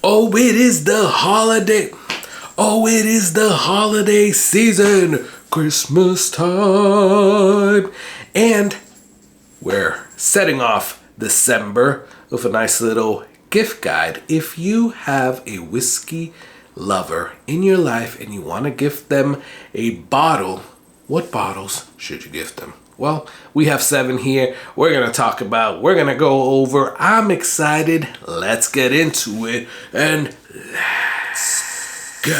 Oh, it is the holiday. Oh, it is the holiday season. Christmas time. And we're setting off December with a nice little gift guide. If you have a whiskey lover in your life and you want to gift them a bottle, what bottles should you gift them? Well, we have 7 here. We're going to go over. I'm excited. Let's get into it. And let's go.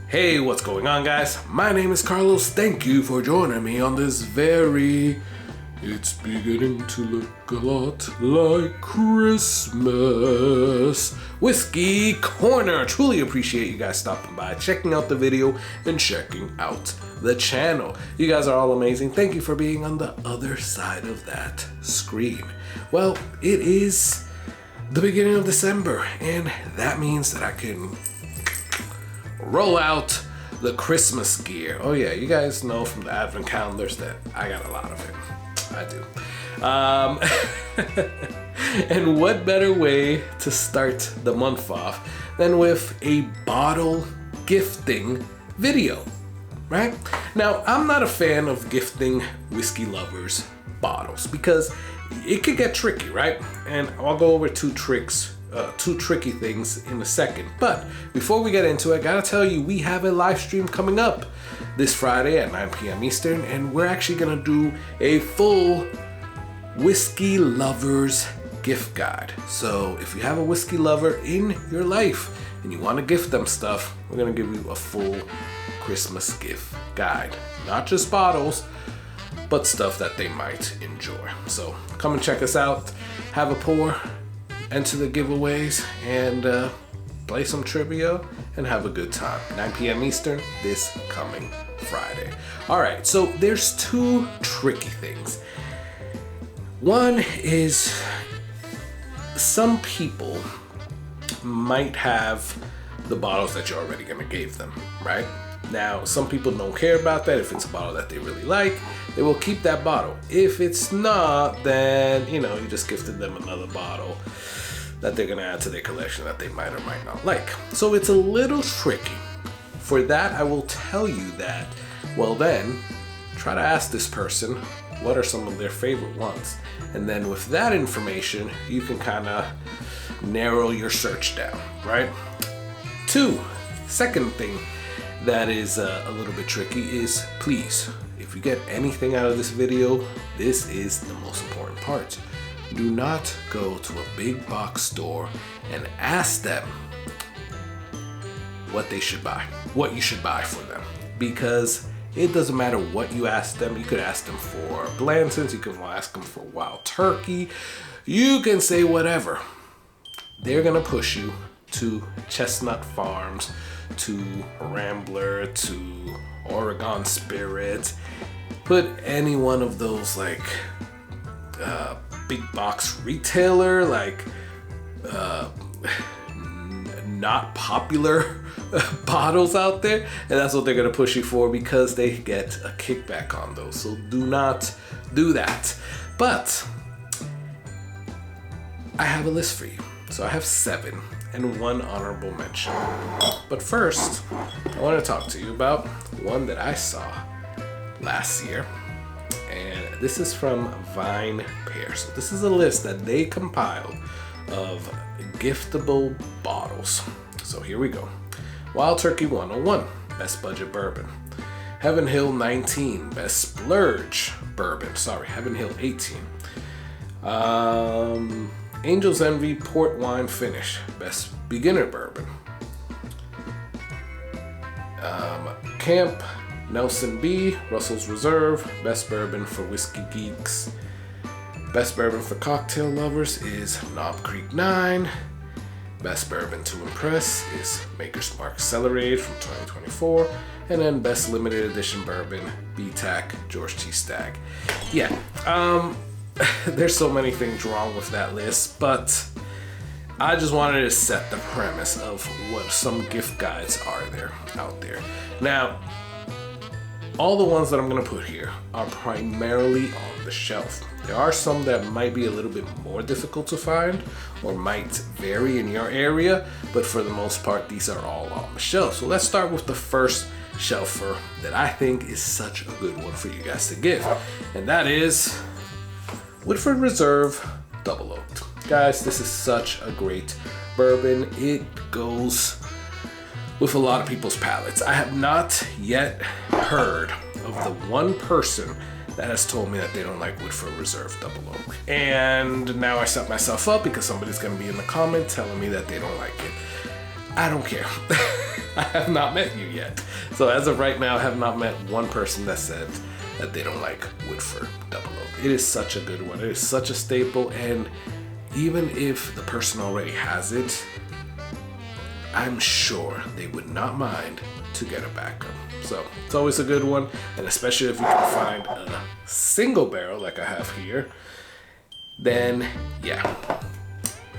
Hey, what's going on, guys? My name is Carlos. Thank you for joining me on this It's beginning to look a lot like Christmas Whiskey Corner. Truly appreciate you guys stopping by, checking out the video, and checking out the channel. You guys are all amazing. Thank you for being on the other side of that screen. Well, it is the beginning of December, and that means that I can roll out the Christmas gear. Oh yeah, you guys know from the advent calendars that I got a lot of it. I do. And what better way to start the month off than with a bottle gifting video, right? Now, I'm not a fan of gifting whiskey lovers bottles because it could get tricky, right? And I'll go over two tricky things in a second. But before we get into it, I gotta tell you, we have a live stream coming up this Friday at 9 p.m. Eastern, and we're actually gonna do a full whiskey lovers gift guide. So if you have a whiskey lover in your life and you want to gift them stuff, we're gonna give you a full Christmas gift guide. Not just bottles, but stuff that they might enjoy. So come and check us out, have a pour, enter the giveaways, and play some trivia and have a good time. 9 p.m. Eastern this coming Friday. All right, so there's 2 tricky things. One is some people might have the bottles that you're already gonna give them, right? Now, some people don't care about that. If it's a bottle that they really like, they will keep that bottle. If it's not, then, you just gifted them another bottle that they're gonna add to their collection that they might or might not like. So it's a little tricky. For that, I will tell you that, well then, try to ask this person what are some of their favorite ones. And then with that information, you can kind of narrow your search down, right? 2, second thing that is a little bit tricky is, please, if you get anything out of this video, this is the most important part. Do not go to a big box store and ask them what they should buy, what you should buy for them, because it doesn't matter what you ask them. You could ask them for Blanton's, you can ask them for Wild Turkey, you can say whatever. They're gonna push you to Chestnut Farms, to Rambler, to Oregon Spirit. Put any one of those like big box retailer, like not popular bottles out there, and that's what they're gonna push you for because they get a kickback on those. So do not do that. But I have a list for you. So I have 7 and 1 honorable mention. But first, I want to talk to you about one that I saw last year. And this is from Vine Pair. So this is a list that they compiled of giftable bottles. So here we go. Wild Turkey 101, best budget bourbon. Heaven Hill 19, best splurge bourbon. Heaven Hill 18. Angel's Envy port wine finish, best beginner bourbon. Camp Nelson B, Russell's Reserve, best bourbon for whiskey geeks. Best bourbon for cocktail lovers is Knob Creek 9. Best bourbon to impress is Maker's Mark Cellarade from 2024. And then best limited edition bourbon, BTAC George T. Stagg. Yeah, there's so many things wrong with that list, but I just wanted to set the premise of what some gift guides are out there. Now, all the ones that I'm gonna put here are primarily on the shelf. There are some that might be a little bit more difficult to find or might vary in your area, but for the most part, these are all on the shelf. So let's start with the first shelfer that I think is such a good one for you guys to give, and that is Woodford Reserve Double Oaked. Guys, this is such a great bourbon. It goes with a lot of people's palates. I have not yet heard of the one person that has told me that they don't like Woodford Reserve Double Oak. And now I set myself up because somebody's gonna be in the comment telling me that they don't like it. I don't care. I have not met you yet. So as of right now, I have not met one person that said that they don't like Woodford Double Oak. It is such a good one. It is such a staple, and even if the person already has it, I'm sure they would not mind to get a backup. So it's always a good one, and especially if you can find a single barrel like I have here, then yeah,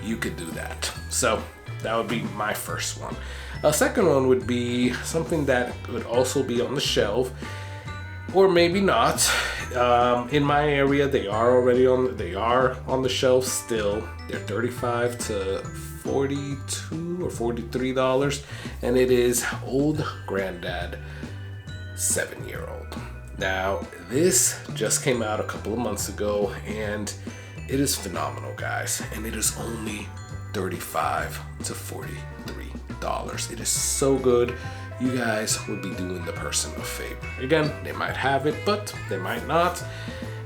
you could do that. So that would be my first one. A second one would be something that would also be on the shelf, or maybe not. In my area, they are on the shelf still. They're $35 to $42 or $43, and it is Old Grandad 7-year-old. Now, this just came out a couple of months ago, and it is phenomenal, guys. And it is only $35 to $43. It is so good. You guys would be doing the person a favor. Again, they might have it, but they might not.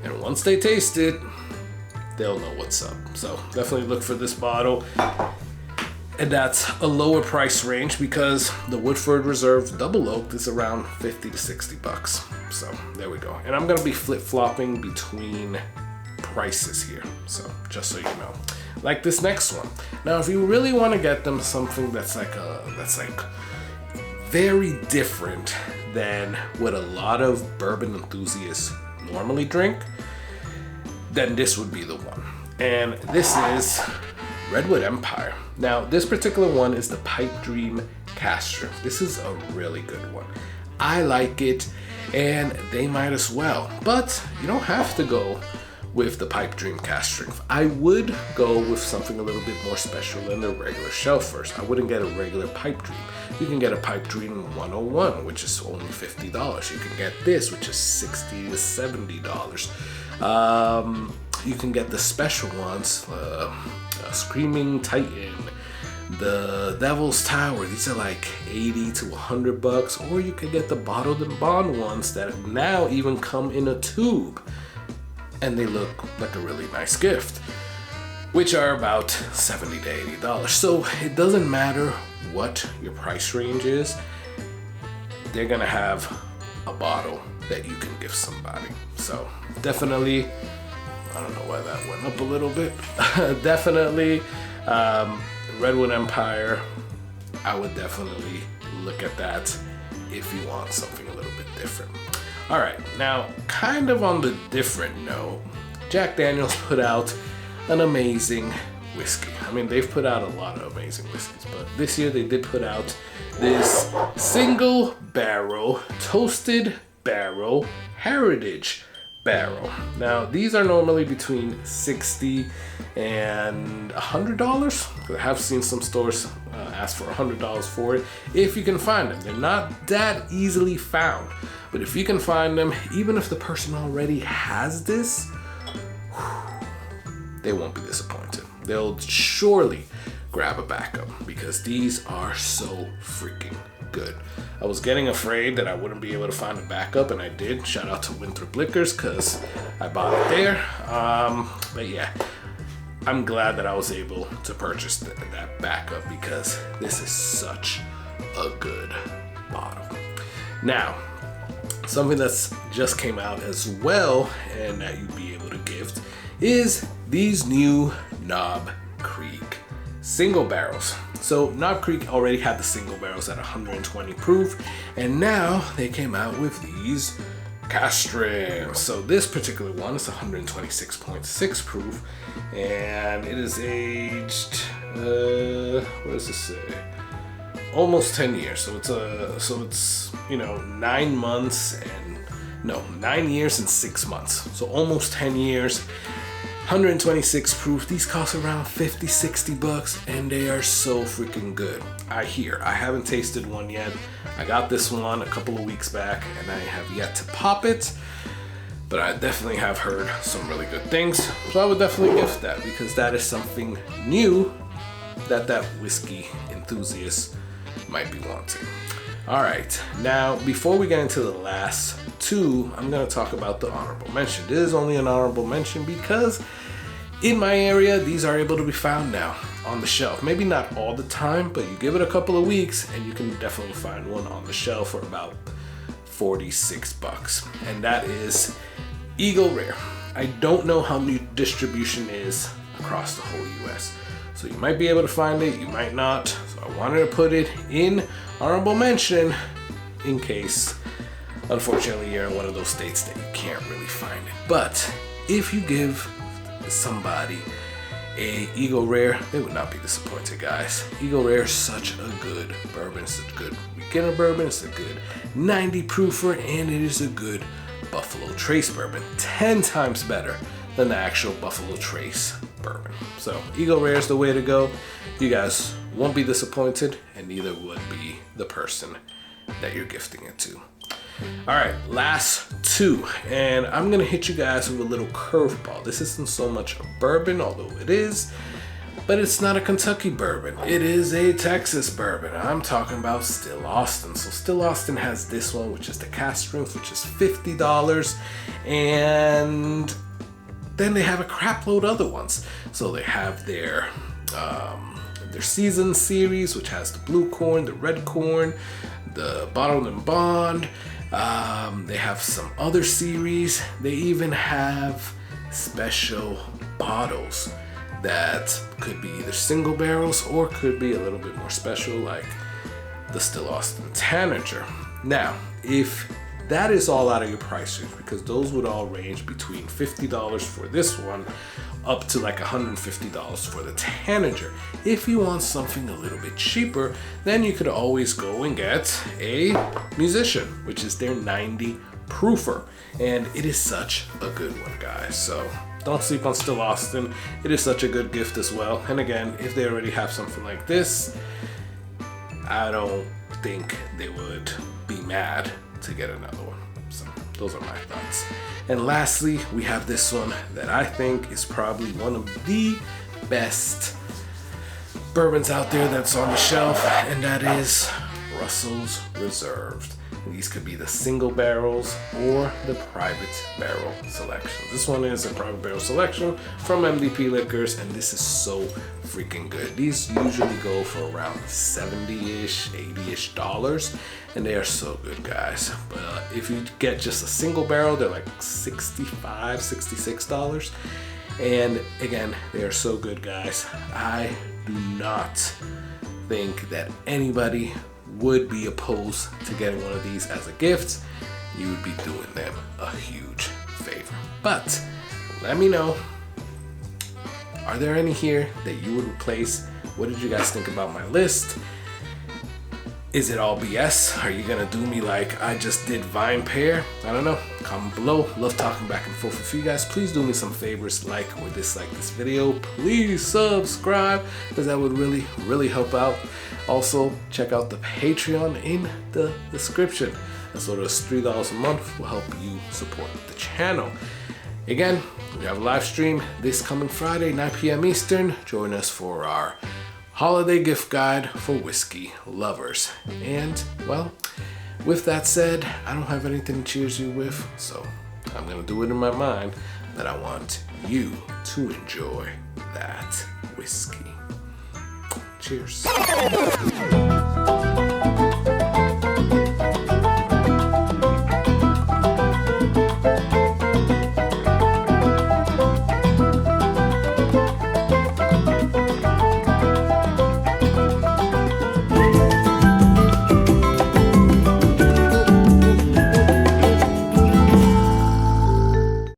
And once they taste it, they'll know what's up. So definitely look for this bottle. And that's a lower price range because the Woodford Reserve Double Oaked is around 50 to 60 bucks. So there we go. And I'm gonna be flip-flopping between prices here. So just so you know. Like this next one. Now, if you really want to get them something that's like very different than what a lot of bourbon enthusiasts normally drink, then this would be the one. And this is Redwood Empire. Now, this particular one is the Pipe Dream Cask Strength. This is a really good one. I like it, and they might as well. But you don't have to go with the Pipe Dream Cask Strength. I would go with something a little bit more special than the regular shelf first. I wouldn't get a regular Pipe Dream. You can get a Pipe Dream 101, which is only $50. You can get this, which is $60 to $70. You can get the special ones, Screaming Titan, the Devil's Tower. These are like 80 to 100 bucks. Or you could get the Bottled and Bond ones that now even come in a tube, and they look like a really nice gift, which are about $70 to $80. So it doesn't matter what your price range is, they're gonna have a bottle that you can give somebody. So definitely, I don't know why that went up a little bit. Definitely, Redwood Empire, I would definitely look at that if you want something a little bit different. All right, now kind of on the different note, Jack Daniel's put out an amazing whiskey. I mean, they've put out a lot of amazing whiskeys, but this year they did put out this single barrel, toasted barrel, heritage barrel. Now, these are normally between $60 and $100. I have seen some stores ask for $100 for it, if you can find them. They're not that easily found, but if you can find them, even if the person already has this, they won't be disappointed. They'll surely grab a backup because these are so freaking good. I was getting afraid that I wouldn't be able to find a backup, and I did. Shout out to Winthrop Liquors because I bought it there. But yeah, I'm glad that I was able to purchase that backup because this is such a good bottle. Now, something that's just came out as well and that you'd be able to gift is these new Knob Creek single barrels. So Knob Creek already had the single barrels at 120 proof, and now they came out with these cask strengths. So this particular one is 126.6 proof, and it is aged what does this say? Almost 10 years. So it's 9 months and 9 years and 6 months. So almost 10 years. 126 proof. These cost around 50, 60 bucks, and they are so freaking good. I haven't tasted one yet. I got this one a couple of weeks back, and I have yet to pop it, but I definitely have heard some really good things. So I would definitely gift that, because that is something new that whiskey enthusiast might be wanting. All right, now before we get into the last two, I'm gonna talk about the honorable mention. This is only an honorable mention because in my area, these are able to be found now on the shelf. Maybe not all the time, but you give it a couple of weeks and you can definitely find one on the shelf for about 46 bucks. And that is Eagle Rare. I don't know how new distribution is across the whole US. So you might be able to find it, you might not. So I wanted to put it in honorable mention in case, unfortunately, you're in one of those states that you can't really find it. But if you give somebody a Eagle Rare, they would not be disappointed, guys. Eagle Rare is such a good bourbon. It's a good beginner bourbon. It's a good 90 proofer, and it is a good Buffalo Trace bourbon. 10 times better than the actual Buffalo Trace bourbon. So Eagle Rare is the way to go. You guys won't be disappointed, and neither would be the person that you're gifting it to. All right, last two, and I'm gonna hit you guys with a little curveball. This isn't so much a bourbon, although it is, but it's not a Kentucky bourbon. It is a Texas bourbon. I'm talking about Still Austin. So Still Austin has this one, which is the cask strength, which is $50, and then they have a crap load other ones. So they have their season series, which has the blue corn, the red corn, the bottled and bond. They have some other series. They even have special bottles that could be either single barrels or could be a little bit more special, like the Still Austin Tanager. Now, if that is all out of your price range, because those would all range between $50 for this one up to like $150 for the Tanager. If you want something a little bit cheaper, then you could always go and get a Musician, which is their 90 proofer. And it is such a good one, guys. So don't sleep on Still Austin. It is such a good gift as well. And again, if they already have something like this, I don't think they would be mad to get another one. So those are my thoughts. And lastly, we have this one that I think is probably one of the best bourbons out there that's on the shelf, and that is Russell's Reserved. These could be the single barrels or the private barrel selection. This one is a private barrel selection from MDP Liquors, and this is so freaking good. These usually go for around $70-ish, $80-ish dollars, and they are so good, guys. But if you get just a single barrel, they're like $65, $66. And again, they are so good, guys. I do not think that anybody would be opposed to getting one of these as a gift. You would be doing them a huge favor. But let me know, are there any here that you would replace? What did you guys think about my list? Is it all BS? Are you gonna do me like I just did Vine Pear? I don't know. Comment below. Love talking back and forth with you guys. Please do me some favors, like or dislike this video. Please subscribe, because that would really help out. Also, check out the Patreon in the description. As little as $3 a month will help you support the channel. Again, we have a live stream this coming Friday, 9 p.m. Eastern. Join us for our holiday gift guide for whiskey lovers. And, well, with that said, I don't have anything to cheers you with, so I'm gonna do it in my mind that I want you to enjoy that whiskey. Cheers.